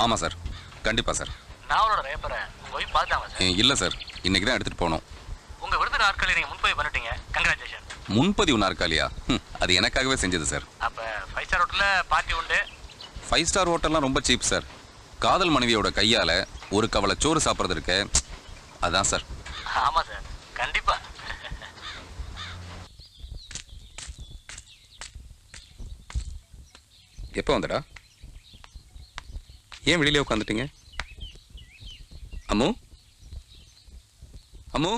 ஆமாம் சார், கண்டிப்பாக சார். நாவலோட ரேப்பரை உங்கள் ஒய்ஃப் பார்த்தாங்க சார்? இல்லை சார், இன்னைக்கு தான் எடுத்துகிட்டு போனோம். உங்கள் விருது நாற்காலி நீங்கள் முன்பதிவு பண்ணிட்டீங்க, கங்க்ராச்சுலேஷன். முன்பதிவு நாற்காலியா? அது எனக்காகவே செஞ்சது சார். அப்போ 5 ஸ்டார் ஹோட்டலில் பார்ட்டி உண்டு. 5 ஸ்டார் ஹோட்டல்லாம் ரொம்ப சீப் சார். காதல் மனைவியோட கையால் ஒரு கவலை சோறு சாப்பிட்றது இருக்க, அதான் சார். ஆமாம் சார், கண்டிப்பாக. எப்போ வந்தடா? ஏன் வெளியிலே உட்காந்துட்டீங்க? அம்மு, அம்மு.